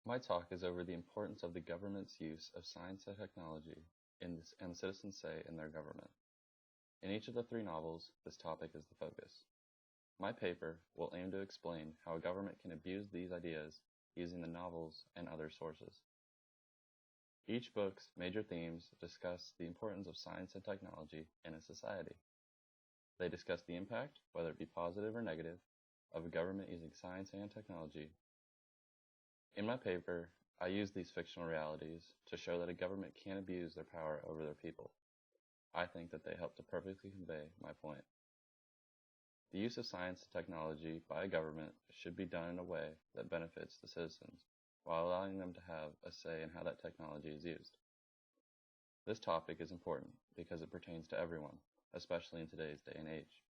My talk is over the importance of the government's use of science and technology and citizens' say in their government. In each of the three novels, this topic is the focus. My paper will aim to explain how a government can abuse these ideas using the novels and other sources. Each book's major themes discuss the importance of science and technology in a society. They discuss the impact, whether it be positive or negative, of a government using science and technology. In my paper, I use these fictional realities to show that a government can abuse their power over their people. I think that they help to perfectly convey my point. The use of science and technology by a government should be done in a way that benefits the citizens, while allowing them to have a say in how that technology is used. This topic is important because it pertains to everyone, especially in today's day and age.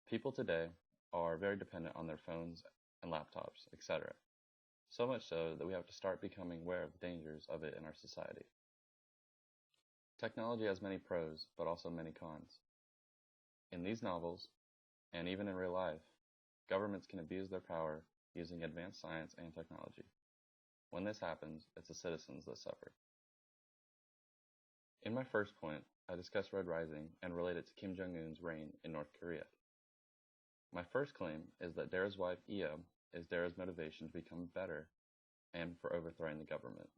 People today are very dependent on their phones and laptops, etc. So much so that we have to start becoming aware of the dangers of it in our society. Technology has many pros, but also many cons. In these novels, and even in real life, governments can abuse their power using advanced science and technology. When this happens, it's the citizens that suffer. In my first point, I discuss Red Rising and relate it to Kim Jong-un's reign in North Korea. My first claim is that Dara's wife, Eo, is Dara's motivation to become better and for overthrowing the government.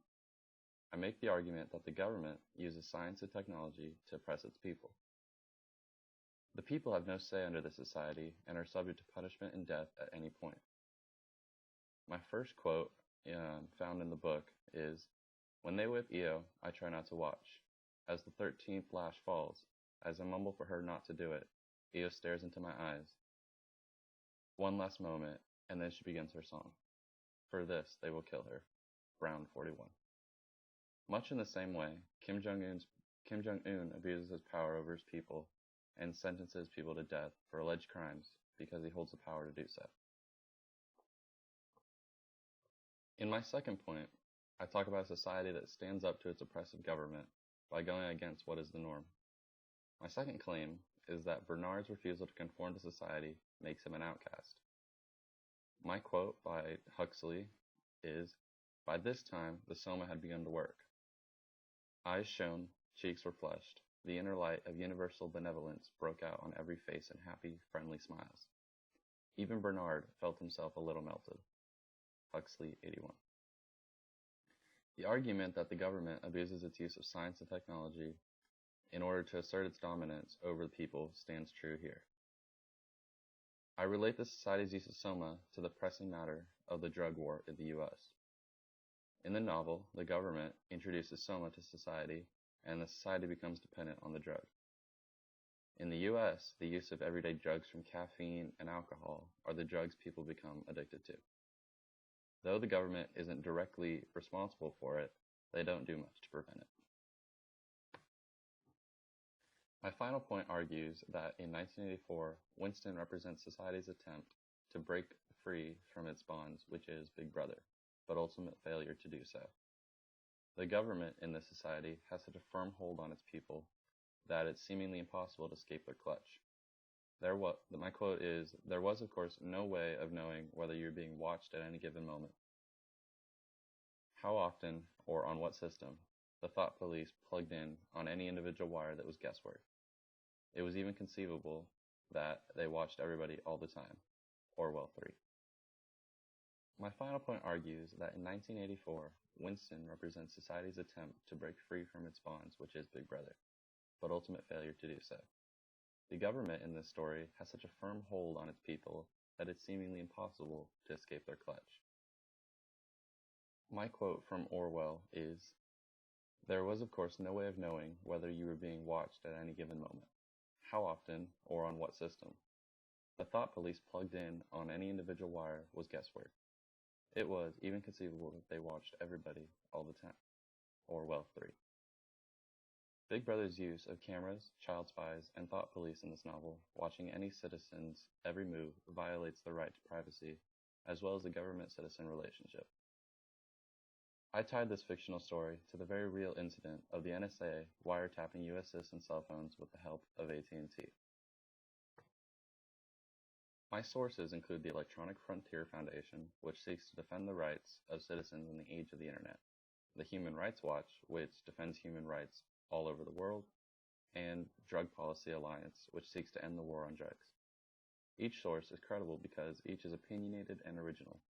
I make the argument that the government uses science and technology to oppress its people. The people have no say under the society and are subject to punishment and death at any point. My first quote found in the book is, "When they whip Eo, I try not to watch. As the 13th lash falls, as I mumble for her not to do it, Eo stares into my eyes. One last moment, and then she begins her song. For this, they will kill her." Brown 41. Much in the same way, Kim Jong-un abuses his power over his people and sentences people to death for alleged crimes because he holds the power to do so. In my second point, I talk about a society that stands up to its oppressive government by going against what is the norm. My second claim is that Bernard's refusal to conform to society makes him an outcast. My quote by Huxley is, "By this time, the soma had begun to work. Eyes shone, cheeks were flushed. The inner light of universal benevolence broke out on every face in happy, friendly smiles. Even Bernard felt himself a little melted." Huxley, 81. The argument that the government abuses its use of science and technology in order to assert its dominance over the people stands true here. I relate the society's use of soma to the pressing matter of the drug war in the U.S. In the novel, the government introduces soma to society, and the society becomes dependent on the drug. In the U.S., the use of everyday drugs from caffeine and alcohol are the drugs people become addicted to. Though the government isn't directly responsible for it, they don't do much to prevent it. My final point argues that in 1984, Winston represents society's attempt to break free from its bonds, which is Big Brother, but ultimate failure to do so. The government in this society has such a firm hold on its people that it's seemingly impossible to escape their clutch. My quote is, "There was, of course, no way of knowing whether you were being watched at any given moment. How often, or on what system, the thought police plugged in on any individual wire that was guesswork. It was even conceivable that they watched everybody all the time." Orwell 3. My final point argues that in 1984, Winston represents society's attempt to break free from its bonds, which is Big Brother, but ultimate failure to do so. The government in this story has such a firm hold on its people that it's seemingly impossible to escape their clutch. My quote from Orwell is, "There was, of course, no way of knowing whether you were being watched at any given moment. How often, or on what system. The thought police plugged in on any individual wire was guesswork. It was even conceivable that they watched everybody all the time." Orwell 3. Big Brother's use of cameras, child spies, and thought police in this novel, watching any citizen's every move, violates the right to privacy, as well as the government-citizen relationship. I tied this fictional story to the very real incident of the NSA wiretapping U.S. citizens' cell phones with the help of AT&T. My sources include the Electronic Frontier Foundation, which seeks to defend the rights of citizens in the age of the Internet, the Human Rights Watch, which defends human rights all over the world, and Drug Policy Alliance, which seeks to end the war on drugs. Each source is credible because each is opinionated and original.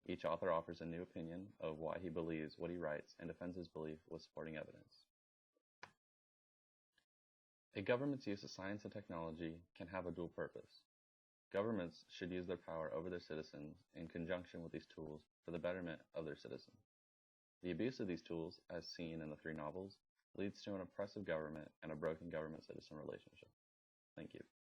Each author offers a new opinion of why he believes what he writes and defends his belief with supporting evidence. A government's use of science and technology can have a dual purpose. Governments should use their power over their citizens in conjunction with these tools for the betterment of their citizens. The abuse of these tools, as seen in the three novels, leads to an oppressive government and a broken government-citizen relationship. Thank you.